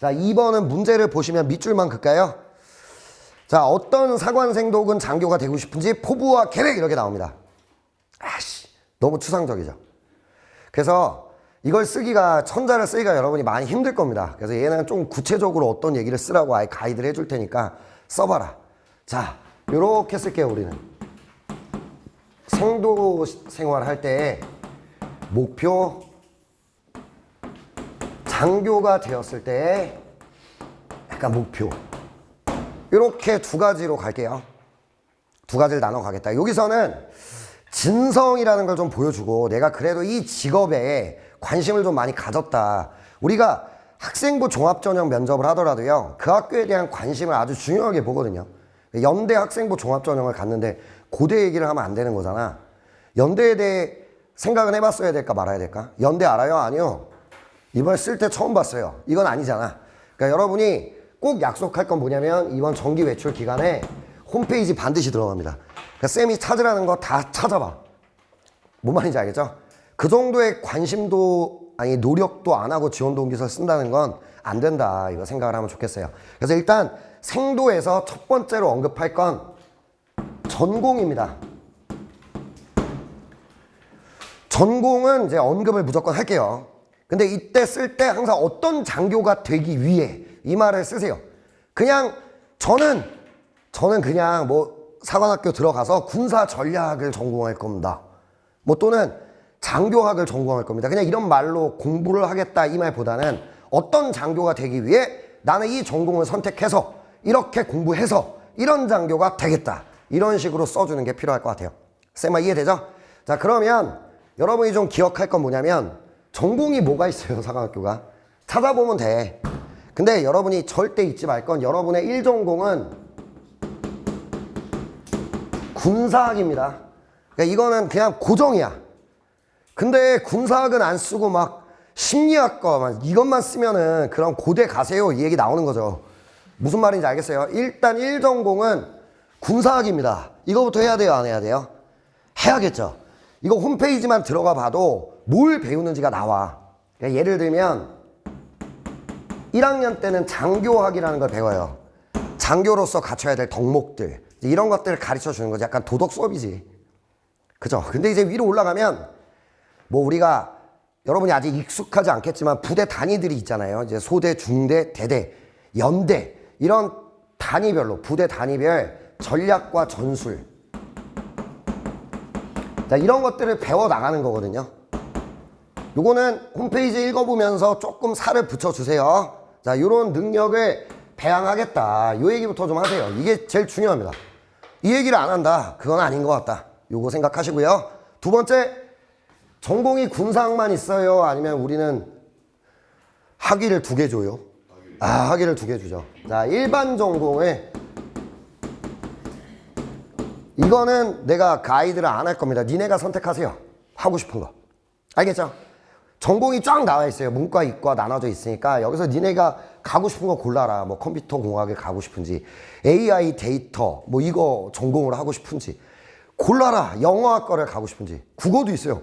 자, 2번은 문제를 보시면 밑줄만 긋까요? 자, 어떤 사관생도 혹은 장교가 되고 싶은지 포부와 계획 이렇게 나옵니다. 아씨, 너무 추상적이죠. 그래서 이걸 쓰기가, 천자를 쓰기가 여러분이 많이 힘들 겁니다. 그래서 얘는 좀 구체적으로 어떤 얘기를 쓰라고 아예 가이드를 해줄 테니까 써봐라. 자, 요렇게 쓸게요. 우리는 생도 생활할 때 목표, 장교가 되었을 때 약간 목표, 이렇게 두 가지로 갈게요. 두 가지를 나눠 가겠다. 여기서는 진성이라는 걸 좀 보여주고, 내가 그래도 이 직업에 관심을 좀 많이 가졌다. 우리가 학생부 종합전형 면접을 하더라도요, 그 학교에 대한 관심을 아주 중요하게 보거든요. 연대 학생부 종합전형을 갔는데 고대 얘기를 하면 안 되는 거잖아. 연대에 대해 생각은 해봤어야 될까 말아야 될까? 연대 알아요? 아니요. 이번에 쓸 때 처음 봤어요. 이건 아니잖아. 그러니까 여러분이 꼭 약속할 건 뭐냐면, 이번 정기 외출 기간에 홈페이지 반드시 들어갑니다. 그러니까 쌤이 찾으라는 거 다 찾아봐. 뭔 말인지 알겠죠? 그 정도의 관심도, 아니 노력도 안 하고 지원 동기서 쓴다는 건 안 된다. 이거 생각을 하면 좋겠어요. 그래서 일단 생도에서 첫 번째로 언급할 건 전공입니다. 전공은 이제 언급을 무조건 할게요. 근데 이때 쓸 때 항상 어떤 장교가 되기 위해 이 말을 쓰세요. 그냥 저는 그냥 뭐 사관학교 들어가서 군사 전략을 전공할 겁니다. 뭐 또는 장교학을 전공할 겁니다. 그냥 이런 말로 공부를 하겠다 이 말보다는 어떤 장교가 되기 위해 나는 이 전공을 선택해서 이렇게 공부해서 이런 장교가 되겠다. 이런 식으로 써주는 게 필요할 것 같아요. 쌤아 이해되죠? 자, 그러면 여러분이 좀 기억할 건 뭐냐면, 전공이 뭐가 있어요, 사관학교가? 찾아보면 돼. 근데 여러분이 절대 잊지 말 건, 여러분의 1전공은 군사학입니다. 그러니까 이거는 그냥 고정이야. 근데 군사학은 안 쓰고 막 심리학과 막 이것만 쓰면은 그럼 고대 가세요 이 얘기 나오는 거죠. 무슨 말인지 알겠어요? 일단 1전공은 군사학입니다. 이거부터 해야 돼요, 안 해야 돼요? 해야겠죠. 이거 홈페이지만 들어가 봐도 뭘 배우는지가 나와. 그러니까 예를 들면 1학년 때는 장교학이라는 걸 배워요. 장교로서 갖춰야 될 덕목들, 이런 것들을 가르쳐 주는 거지. 약간 도덕 수업이지. 그죠? 근데 이제 위로 올라가면 뭐 우리가, 여러분이 아직 익숙하지 않겠지만 부대 단위들이 있잖아요. 이제 소대, 중대, 대대, 연대, 이런 단위별로, 부대 단위별 전략과 전술, 자, 이런 것들을 배워 나가는 거거든요. 요거는 홈페이지 읽어보면서 조금 살을 붙여주세요. 자, 요런 능력을 배양하겠다. 요 얘기부터 좀 하세요. 이게 제일 중요합니다. 이 얘기를 안 한다. 그건 아닌 것 같다. 요거 생각하시고요. 두 번째, 전공이 군사학만 있어요? 아니면 우리는 학위를 2개 줘요? 학위를 2개 주죠. 자, 일반 전공을, 이거는 내가 가이드를 안 할 겁니다. 니네가 선택하세요. 하고 싶은 거. 알겠죠? 전공이 쫙 나와 있어요. 문과, 이과 나눠져 있으니까 여기서 니네가 가고 싶은 거 골라라. 뭐 컴퓨터 공학을 가고 싶은지, AI 데이터 뭐 이거 전공을 하고 싶은지 골라라. 영어학과를 가고 싶은지. 국어도 있어요.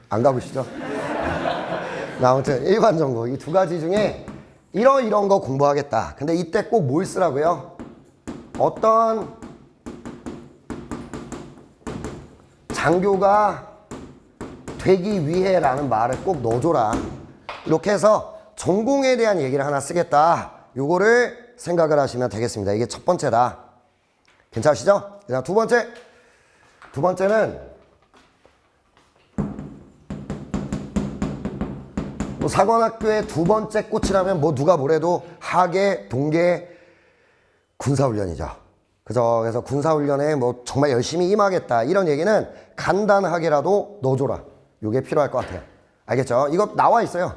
안 가보시죠? 아무튼 일반 전공 이 두 가지 중에 이런 거 공부하겠다. 근데 이때 꼭 뭘 쓰라고요? 어떤 장교가 되기 위해 라는 말을 꼭 넣어줘라. 이렇게 해서 전공에 대한 얘기를 하나 쓰겠다. 요거를 생각을 하시면 되겠습니다. 이게 첫 번째다. 괜찮으시죠? 자, 두 번째는 뭐 사관학교의 두 번째 꽃이라면 뭐 누가 뭐래도 하계, 동계, 군사훈련이죠. 그죠? 그래서 군사훈련에 뭐 정말 열심히 임하겠다. 이런 얘기는 간단하게라도 넣어줘라. 요게 필요할 것 같아요. 알겠죠? 이거 나와 있어요.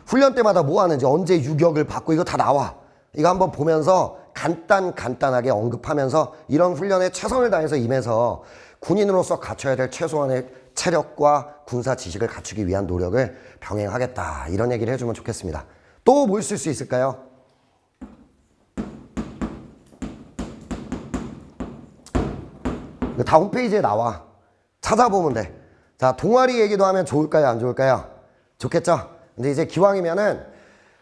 훈련 때마다 뭐 하는지, 언제 유격을 받고 이거 다 나와. 이거 한번 보면서 간단하게 언급하면서 이런 훈련에 최선을 다해서 임해서 군인으로서 갖춰야 될 최소한의 체력과 군사 지식을 갖추기 위한 노력을 병행하겠다. 이런 얘기를 해주면 좋겠습니다. 또 뭘 쓸 수 있을까요? 다 홈페이지에 나와. 찾아보면 돼. 자, 동아리 얘기도 하면 좋을까요? 안 좋을까요? 좋겠죠? 근데 이제 기왕이면은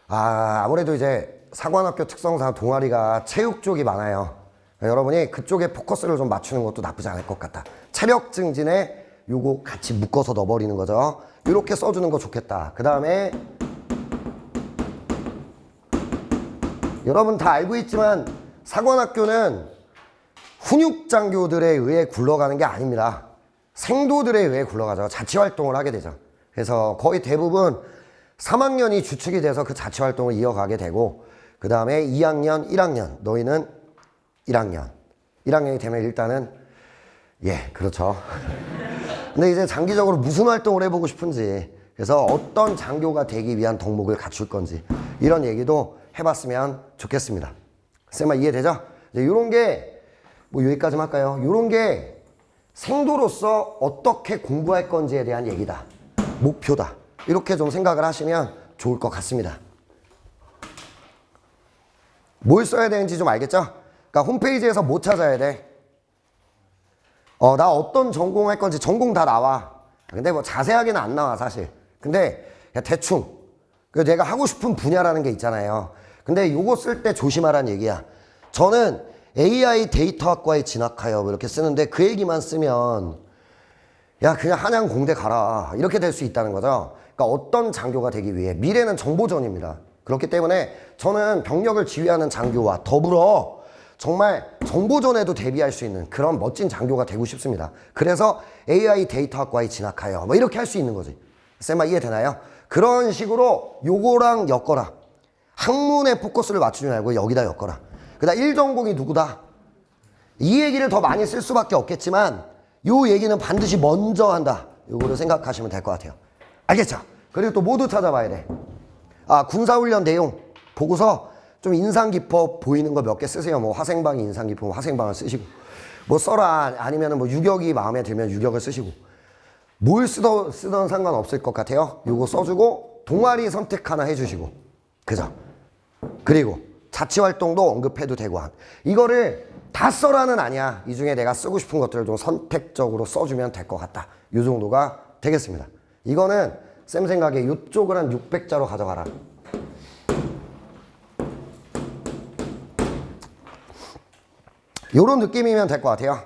아무래도 이제 사관학교 특성상 동아리가 체육 쪽이 많아요. 여러분이 그쪽에 포커스를 좀 맞추는 것도 나쁘지 않을 것 같다. 체력 증진에 요거 같이 묶어서 넣어버리는 거죠. 이렇게 써주는 거 좋겠다. 그 다음에 여러분 다 알고 있지만 사관학교는 훈육장교들에 의해 굴러가는 게 아닙니다. 생도들에 의해 굴러가죠. 자치활동을 하게 되죠. 그래서 거의 대부분 3학년이 주축이 돼서 그 자치활동을 이어가게 되고 그 다음에 2학년, 1학년 너희는 1학년 1학년이 되면 일단은 그렇죠. 근데 이제 장기적으로 무슨 활동을 해보고 싶은지 그래서 어떤 장교가 되기 위한 덕목을 갖출 건지 이런 얘기도 해봤으면 좋겠습니다. 쌤아 이해되죠? 이런 게 뭐 여기까지만 할까요? 이런 게 생도로서 어떻게 공부할 건지에 대한 얘기다. 목표다. 이렇게 좀 생각을 하시면 좋을 것 같습니다. 뭘 써야 되는지 좀 알겠죠? 그러니까 홈페이지에서 뭐 찾아야 돼? 나 어떤 전공 할 건지 전공 다 나와. 근데 뭐 자세하게는 안 나와 사실. 근데 그냥 대충 내가 하고 싶은 분야라는 게 있잖아요. 근데 요거 쓸 때 조심하라는 얘기야. 저는 AI 데이터학과에 진학하여 이렇게 쓰는데 그 얘기만 쓰면 야 그냥 한양 공대 가라 이렇게 될 수 있다는 거죠. 그러니까 어떤 장교가 되기 위해 미래는 정보전입니다. 그렇기 때문에 저는 병력을 지휘하는 장교와 더불어 정말 정보전에도 대비할 수 있는 그런 멋진 장교가 되고 싶습니다. 그래서 AI 데이터학과에 진학하여 뭐 이렇게 할 수 있는 거지. 쌤아 이해되나요? 그런 식으로 요거랑 엮어라. 학문에 포커스를 맞추지 말고 여기다 엮어라. 그다음 1전공이 누구다? 이 얘기를 더 많이 쓸 수밖에 없겠지만 요 얘기는 반드시 먼저 한다. 요거를 생각하시면 될 것 같아요. 알겠죠? 그리고 또 모두 찾아봐야 돼. 군사훈련 내용 보고서 좀 인상 깊어 보이는 거 몇 개 쓰세요. 뭐 화생방이 인상 깊으면 화생방을 쓰시고 뭐 써라 아니면 뭐 유격이 마음에 들면 유격을 쓰시고 뭘 쓰던 상관없을 것 같아요. 요거 써주고 동아리 선택 하나 해주시고 그죠? 그리고 자치활동도 언급해도 되고 이거를 다 써라는 아니야. 이 중에 내가 쓰고 싶은 것들을 좀 선택적으로 써주면 될 것 같다. 요 정도가 되겠습니다. 이거는 쌤 생각에 이쪽을 한 600자로 가져가라. 요런 느낌이면 될 것 같아요.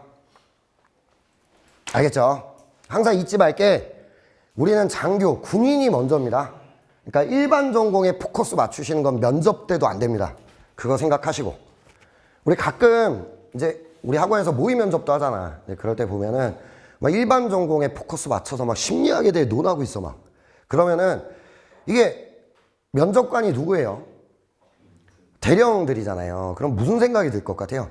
알겠죠? 항상 잊지 말게 우리는 장교, 군인이 먼저입니다. 그러니까 일반 전공에 포커스 맞추시는 건 면접 때도 안 됩니다. 그거 생각하시고 우리 가끔 이제 우리 학원에서 모의 면접도 하잖아. 그럴 때 보면은 막 일반 전공에 포커스 맞춰서 막 심리학에 대해 논하고 있어 막. 그러면은 이게 면접관이 누구예요? 대령들이잖아요. 그럼 무슨 생각이 들 것 같아요?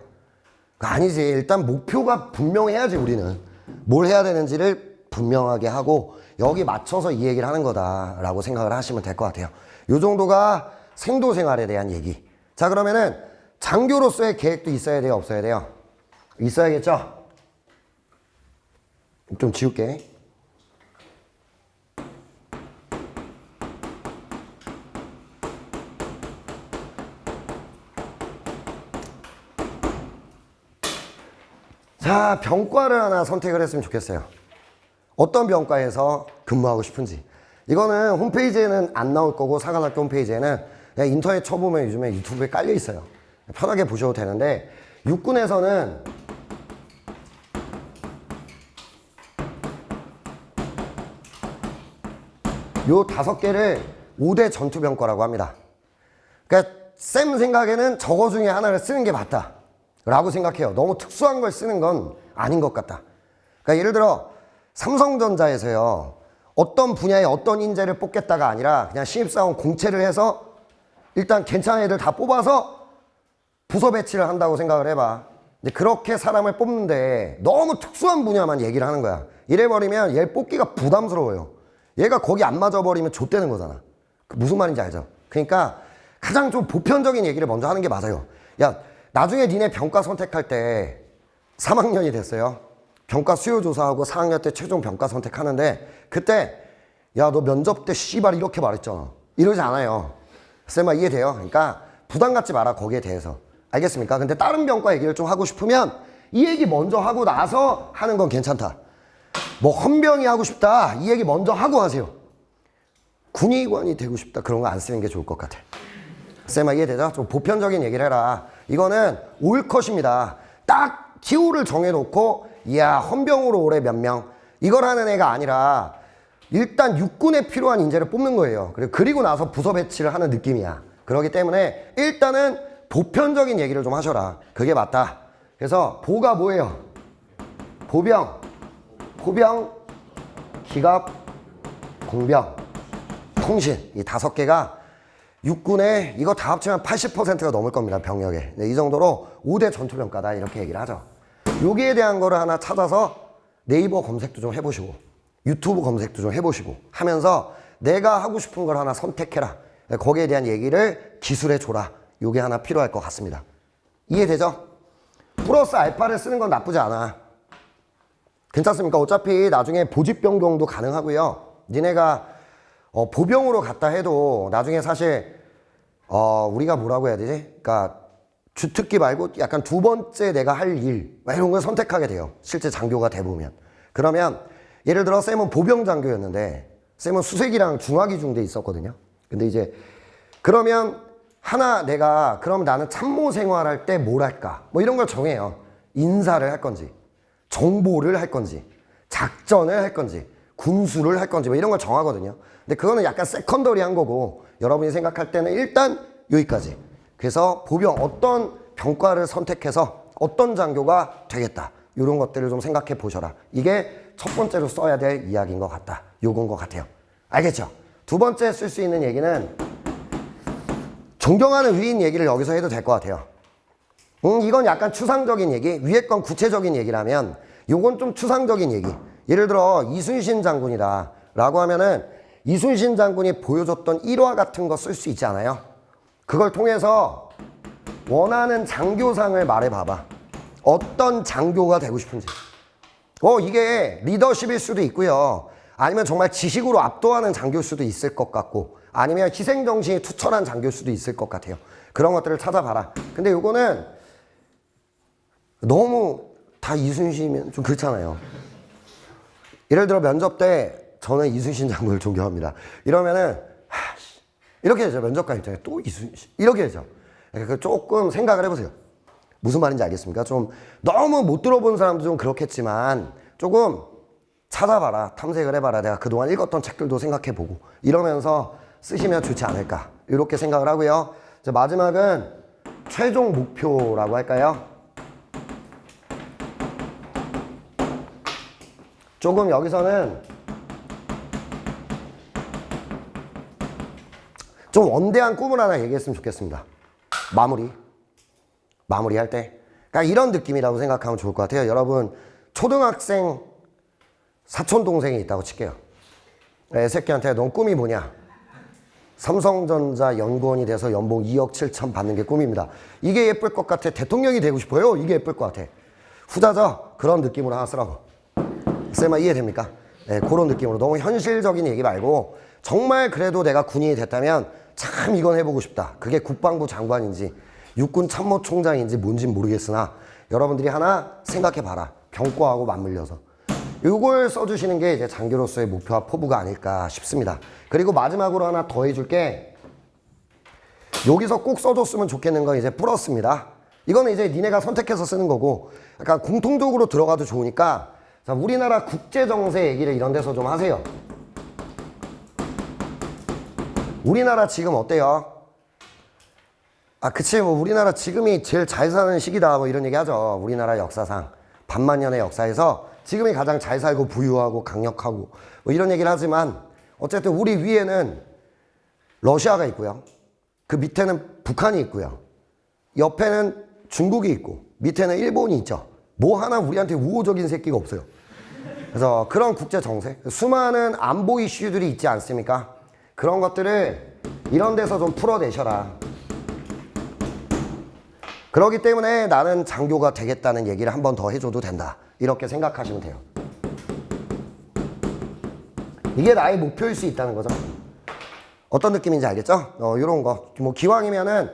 아니지. 일단 목표가 분명해야지 우리는. 뭘 해야 되는지를 분명하게 하고 여기 맞춰서 이 얘기를 하는 거다라고 생각을 하시면 될 것 같아요. 요 정도가 생도생활에 대한 얘기. 자 그러면은 장교로서의 계획도 있어야 돼요? 없어야 돼요? 있어야겠죠? 좀 지울게. 자, 병과를 하나 선택을 했으면 좋겠어요. 어떤 병과에서 근무하고 싶은지. 이거는 홈페이지에는 안 나올 거고 사관학교 홈페이지에는 그냥 인터넷 쳐보면 요즘에 유튜브에 깔려 있어요. 편하게 보셔도 되는데 육군에서는 요 5개를 5대 전투병과라고 합니다. 그러니까 쌤 생각에는 저거 중에 하나를 쓰는 게 맞다 라고 생각해요. 너무 특수한 걸 쓰는 건 아닌 것 같다. 그러니까 예를 들어 삼성전자에서요 어떤 분야에 어떤 인재를 뽑겠다가 아니라 그냥 신입사원 공채를 해서 일단 괜찮은 애들 다 뽑아서 부서 배치를 한다고 생각을 해봐. 근데 그렇게 사람을 뽑는데 너무 특수한 분야만 얘기를 하는 거야. 이래버리면 얘 뽑기가 부담스러워요. 얘가 거기 안 맞아버리면 좆되는 거잖아. 무슨 말인지 알죠? 그러니까 가장 좀 보편적인 얘기를 먼저 하는 게 맞아요. 야, 나중에 니네 병과 선택할 때 3학년이 됐어요. 병과 수요조사하고 4학년 때 최종 병과 선택하는데 그때 야, 너 면접 때 씨발 이렇게 말했잖아. 이러지 않아요. 쌤아 이해돼요? 그러니까 부담 갖지 마라 거기에 대해서. 알겠습니까? 근데 다른 병과 얘기를 좀 하고 싶으면 이 얘기 먼저 하고 나서 하는 건 괜찮다. 뭐 헌병이 하고 싶다 이 얘기 먼저 하고 하세요. 군의관이 되고 싶다. 그런 거 안 쓰는 게 좋을 것 같아. 쌤아 이해되죠? 좀 보편적인 얘기를 해라. 이거는 올 컷입니다. 딱 기호를 정해놓고 이야 헌병으로 올해 몇 명 이걸 하는 애가 아니라 일단 육군에 필요한 인재를 뽑는 거예요. 그리고 나서 부서 배치를 하는 느낌이야. 그렇기 때문에 일단은 보편적인 얘기를 좀 하셔라. 그게 맞다. 그래서 보가 뭐예요? 보병, 포병, 기갑, 공병, 통신 이 5개가 육군에 이거 다 합치면 80%가 넘을 겁니다. 병력에. 네, 이 정도로 5대 전투병과다 이렇게 얘기를 하죠. 여기에 대한 거를 하나 찾아서 네이버 검색도 좀 해보시고 유튜브 검색도 좀 해보시고 하면서 내가 하고 싶은 걸 하나 선택해라. 네, 거기에 대한 얘기를 기술해 줘라. 이게 하나 필요할 것 같습니다. 이해되죠? 플러스 알파를 쓰는 건 나쁘지 않아. 괜찮습니까? 어차피 나중에 보직 변경도 가능하고요. 니네가 보병으로 갔다 해도 나중에 사실 우리가 뭐라고 해야 되지? 그러니까 주특기 말고 약간 두 번째 내가 할 일 이런 걸 선택하게 돼요. 실제 장교가 돼보면. 그러면 예를 들어 쌤은 보병 장교였는데 쌤은 수색이랑 중화기 중대에 있었거든요. 근데 이제 그러면 하나 내가 그럼 나는 참모 생활할 때 뭘 할까? 뭐 이런 걸 정해요. 인사를 할 건지 정보를 할 건지 작전을 할 건지 군수를 할 건지 뭐 이런 걸 정하거든요. 근데 그거는 약간 세컨더리한 거고 여러분이 생각할 때는 일단 여기까지. 그래서 보병 어떤 병과를 선택해서 어떤 장교가 되겠다. 이런 것들을 좀 생각해 보셔라. 이게 첫 번째로 써야 될 이야기인 것 같다. 요건 것 같아요. 알겠죠? 두 번째 쓸 수 있는 얘기는 존경하는 위인 얘기를 여기서 해도 될 것 같아요. 이건 약간 추상적인 얘기, 위에 건 구체적인 얘기라면 요건 좀 추상적인 얘기. 예를 들어 이순신 장군이다 라고 하면은 이순신 장군이 보여줬던 일화 같은 거 쓸 수 있지 않아요? 그걸 통해서 원하는 장교상을 말해봐봐. 어떤 장교가 되고 싶은지. 이게 리더십일 수도 있고요. 아니면 정말 지식으로 압도하는 장교일 수도 있을 것 같고 아니면 희생정신이 투철한 장교일 수도 있을 것 같아요. 그런 것들을 찾아봐라. 근데 요거는 너무 다 이순신이면 좀 그렇잖아요. 예를 들어 면접 때 저는 이순신 장군을 존경합니다. 이러면은 이렇게 되죠. 면접관 입장에 또 이순신 이렇게 되죠. 그러니까 조금 생각을 해보세요. 무슨 말인지 알겠습니까? 좀 너무 못 들어본 사람도 좀 그렇겠지만 조금 찾아봐라. 탐색을 해봐라. 내가 그동안 읽었던 책들도 생각해보고 이러면서 쓰시면 좋지 않을까 이렇게 생각을 하고요. 이제 마지막은 최종 목표라고 할까요? 조금 여기서는 좀 원대한 꿈을 하나 얘기했으면 좋겠습니다. 마무리할 때. 그러니까 이런 느낌이라고 생각하면 좋을 것 같아요. 여러분 초등학생 사촌동생이 있다고 칠게요. 애새끼한테 넌 꿈이 뭐냐? 삼성전자 연구원이 돼서 연봉 2억 7천 받는 게 꿈입니다. 이게 예쁠 것 같아. 대통령이 되고 싶어요. 이게 예쁠 것 같아. 후자죠? 그런 느낌으로 하나 쓰라고. 쌤아 이해됩니까? 네, 그런 느낌으로 너무 현실적인 얘기 말고 정말 그래도 내가 군인이 됐다면 참 이건 해보고 싶다. 그게 국방부 장관인지 육군 참모총장인지 뭔진 모르겠으나 여러분들이 하나 생각해봐라. 병과하고 맞물려서. 이걸 써주시는 게 이제 장교로서의 목표와 포부가 아닐까 싶습니다. 그리고 마지막으로 하나 더 해줄게. 여기서 꼭 써줬으면 좋겠는 건 이제 플러스입니다. 이거는 이제 니네가 선택해서 쓰는 거고 약간 공통적으로 들어가도 좋으니까 자, 우리나라 국제정세 얘기를 이런 데서 좀 하세요. 우리나라 지금 어때요? 그치, 뭐 우리나라 지금이 제일 잘 사는 시기다 뭐 이런 얘기 하죠. 우리나라 역사상 반만년의 역사에서 지금이 가장 잘 살고 부유하고 강력하고 뭐 이런 얘기를 하지만 어쨌든 우리 위에는 러시아가 있고요. 그 밑에는 북한이 있고요. 옆에는 중국이 있고 밑에는 일본이 있죠. 뭐 하나 우리한테 우호적인 새끼가 없어요. 그래서 그런 국제 정세, 수많은 안보 이슈들이 있지 않습니까? 그런 것들을 이런 데서 좀 풀어내셔라. 그렇기 때문에 나는 장교가 되겠다는 얘기를 한 번 더 해줘도 된다. 이렇게 생각하시면 돼요. 이게 나의 목표일 수 있다는 거죠. 어떤 느낌인지 알겠죠? 이런 거. 뭐 기왕이면은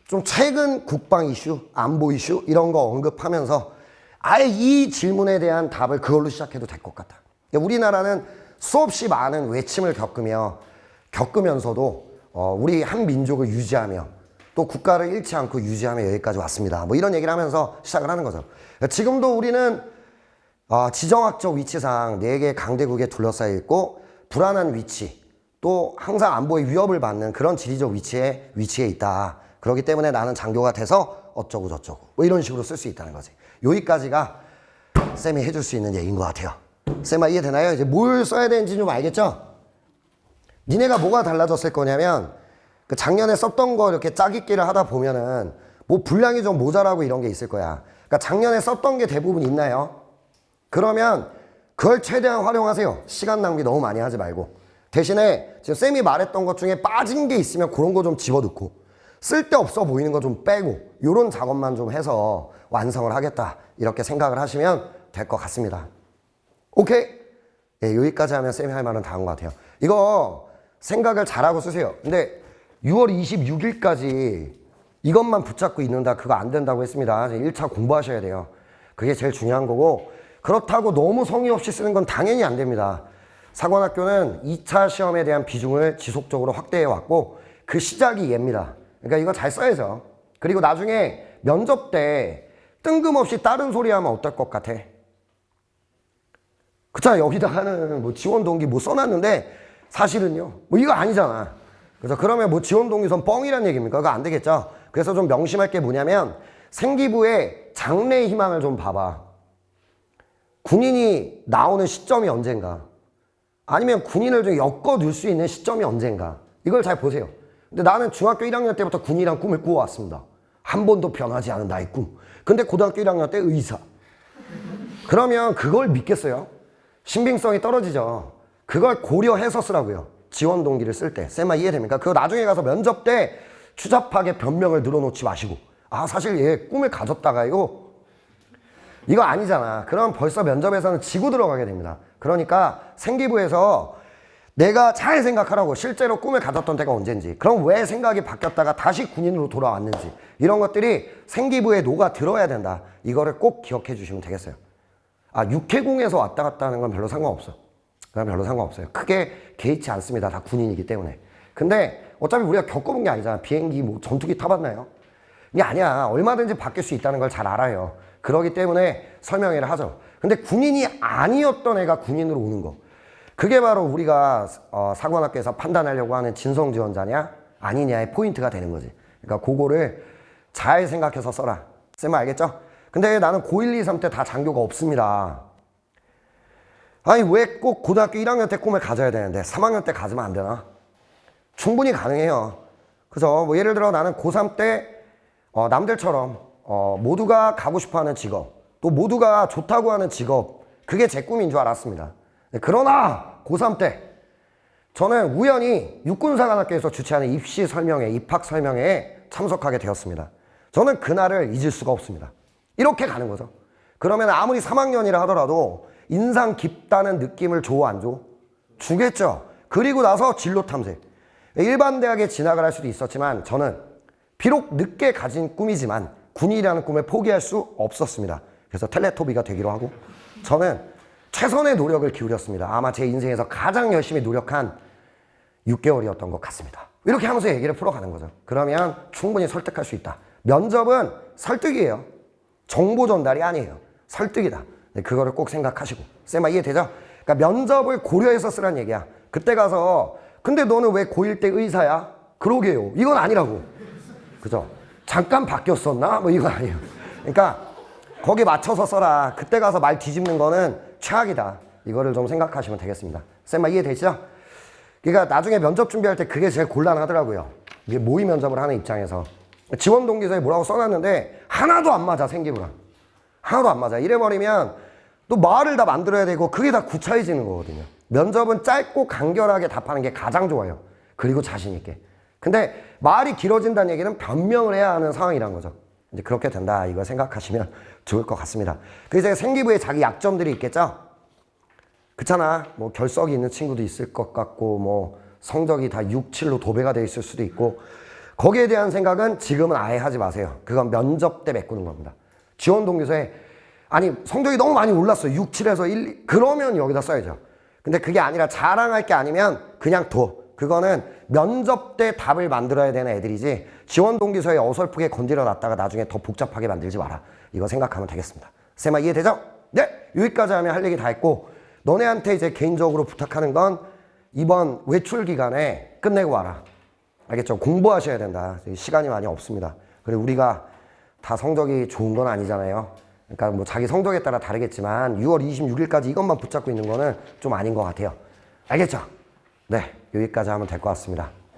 좀 최근 국방 이슈, 안보 이슈 이런 거 언급하면서 아예 이 질문에 대한 답을 그걸로 시작해도 될 것 같아. 우리나라는 수없이 많은 외침을 겪으며 겪으면서도 우리 한 민족을 유지하며 또 국가를 잃지 않고 유지하며 여기까지 왔습니다. 뭐 이런 얘기를 하면서 시작을 하는 거죠. 지금도 우리는 지정학적 위치상 4개의 강대국에 둘러싸여 있고 불안한 위치, 또 항상 안보의 위협을 받는 그런 지리적 위치에 있다. 그렇기 때문에 나는 장교가 돼서 어쩌고 저쩌고 뭐 이런 식으로 쓸 수 있다는 거지. 여기까지가 쌤이 해줄 수 있는 얘기인 것 같아요. 쌤아 이해되나요? 이제 뭘 써야 되는지 좀 알겠죠? 니네가 뭐가 달라졌을 거냐면 그 작년에 썼던 거 이렇게 짜깁기를 하다 보면은 뭐 분량이 좀 모자라고 이런 게 있을 거야. 그러니까 작년에 썼던 게 대부분 있나요? 그러면 그걸 최대한 활용하세요. 시간 낭비 너무 많이 하지 말고. 대신에 지금 쌤이 말했던 것 중에 빠진 게 있으면 그런 거 좀 집어넣고 쓸데없어 보이는 거 좀 빼고 요런 작업만 좀 해서 완성을 하겠다. 이렇게 생각을 하시면 될 것 같습니다. 오케이? 예, 여기까지 하면 쌤이 할 말은 다 한 것 같아요. 이거 생각을 잘하고 쓰세요. 근데 6월 26일까지 이것만 붙잡고 있는다 그거 안 된다고 했습니다. 1차 공부하셔야 돼요. 그게 제일 중요한 거고 그렇다고 너무 성의 없이 쓰는 건 당연히 안 됩니다. 사관학교는 2차 시험에 대한 비중을 지속적으로 확대해 왔고 그 시작이 얘입니다. 그러니까 이거 잘 써야죠. 그리고 나중에 면접 때 뜬금없이 다른 소리 하면 어떨 것 같아? 그렇잖아. 여기다가는 뭐 지원 동기 뭐 써놨는데 사실은요. 뭐 이거 아니잖아. 그래서 그러면 뭐 지원 동기선 뻥이란 얘기입니까? 그거 안 되겠죠. 그래서 좀 명심할 게 뭐냐면 생기부의 장래 희망을 좀 봐봐. 군인이 나오는 시점이 언젠가? 아니면 군인을 좀 엮어 넣을 수 있는 시점이 언젠가? 이걸 잘 보세요. 근데 나는 중학교 1학년 때부터 군인이란 꿈을 꾸어왔습니다. 한 번도 변하지 않은 나의 꿈. 근데 고등학교 1학년 때 의사. 그러면 그걸 믿겠어요? 신빙성이 떨어지죠. 그걸 고려해서 쓰라고요. 지원 동기를 쓸 때. 쌤아 이해됩니까? 그거 나중에 가서 면접 때 추잡하게 변명을 늘어놓지 마시고 아 사실 얘 꿈을 가졌다가요. 이거 아니잖아. 그럼 벌써 면접에서는 지고 들어가게 됩니다. 그러니까 생기부에서 내가 잘 생각하라고 실제로 꿈을 가졌던 때가 언젠지 그럼 왜 생각이 바뀌었다가 다시 군인으로 돌아왔는지 이런 것들이 생기부에 녹아 들어야 된다. 이거를 꼭 기억해 주시면 되겠어요. 육해공에서 왔다 갔다 하는 건 별로 상관없어. 그건 별로 상관없어요. 크게 개의치 않습니다. 다 군인이기 때문에. 근데 어차피 우리가 겪어본 게 아니잖아. 비행기 뭐 전투기 타봤나요? 이게 아니야. 얼마든지 바뀔 수 있다는 걸 잘 알아요. 그러기 때문에 설명회를 하죠. 근데 군인이 아니었던 애가 군인으로 오는 거. 그게 바로 우리가 사관학교에서 판단하려고 하는 진성지원자냐 아니냐의 포인트가 되는 거지. 그러니까 그거를 잘 생각해서 써라. 쌤 알겠죠? 근데 나는 고1, 2, 3 때 다 장교가 없습니다. 아니 왜 꼭 고등학교 1학년 때 꿈을 가져야 되는데 3학년 때 가지면 안 되나? 충분히 가능해요. 그래서 뭐 예를 들어 나는 고3 때 남들처럼 모두가 가고 싶어하는 직업 또 모두가 좋다고 하는 직업 그게 제 꿈인 줄 알았습니다. 그러나 고3 때 저는 우연히 육군사관학교에서 주최하는 입시 설명회, 입학 설명회에 참석하게 되었습니다. 저는 그날을 잊을 수가 없습니다. 이렇게 가는 거죠. 그러면 아무리 3학년이라 하더라도 인상 깊다는 느낌을 줘, 안 줘? 주겠죠. 그리고 나서 진로 탐색. 일반 대학에 진학을 할 수도 있었지만 저는 비록 늦게 가진 꿈이지만 군인이라는 꿈을 포기할 수 없었습니다. 그래서 텔레토비가 되기로 하고 저는 최선의 노력을 기울였습니다. 아마 제 인생에서 가장 열심히 노력한 6개월이었던 것 같습니다. 이렇게 하면서 얘기를 풀어가는 거죠. 그러면 충분히 설득할 수 있다. 면접은 설득이에요. 정보 전달이 아니에요. 설득이다. 그거를 꼭 생각하시고. 쌤아 이해되죠? 그러니까 면접을 고려해서 쓰란 얘기야. 그때 가서 근데 너는 왜 고1 때 의사야? 그러게요. 이건 아니라고. 그죠? 잠깐 바뀌었었나? 뭐 이건 아니에요. 그러니까 거기 맞춰서 써라. 그때 가서 말 뒤집는 거는 최악이다. 이거를 좀 생각하시면 되겠습니다. 쌤아 이해되시죠? 그러니까 나중에 면접 준비할 때 그게 제일 곤란하더라고요. 이게 모의 면접을 하는 입장에서. 지원 동기서에 뭐라고 써놨는데 하나도 안 맞아 생기부랑. 하나도 안 맞아. 이래버리면 또 말을 다 만들어야 되고 그게 다 구차해지는 거거든요. 면접은 짧고 간결하게 답하는 게 가장 좋아요. 그리고 자신 있게. 근데 말이 길어진다는 얘기는 변명을 해야 하는 상황이란 거죠. 이제 그렇게 된다. 이걸 생각하시면 좋을 것 같습니다. 그래서 생기부에 자기 약점들이 있겠죠? 그렇잖아. 뭐 결석이 있는 친구도 있을 것 같고 뭐 성적이 다 6, 7로 도배가 돼 있을 수도 있고 거기에 대한 생각은 지금은 아예 하지 마세요. 그건 면접 때 메꾸는 겁니다. 지원 동기서에 아니 성적이 너무 많이 올랐어요. 6, 7에서 1, 2 그러면 여기다 써야죠. 근데 그게 아니라 자랑할 게 아니면 그냥 둬. 그거는 면접 때 답을 만들어야 되는 애들이지 지원 동기서에 어설프게 건드려 놨다가 나중에 더 복잡하게 만들지 마라. 이거 생각하면 되겠습니다. 쌤아 이해되죠? 네! 여기까지 하면 할 얘기 다 했고 너네한테 이제 개인적으로 부탁하는 건 이번 외출 기간에 끝내고 와라. 알겠죠? 공부하셔야 된다. 시간이 많이 없습니다. 그리고 우리가 다 성적이 좋은 건 아니잖아요. 그러니까 뭐 자기 성적에 따라 다르겠지만 6월 26일까지 이것만 붙잡고 있는 거는 좀 아닌 것 같아요. 알겠죠? 네, 여기까지 하면 될 것 같습니다.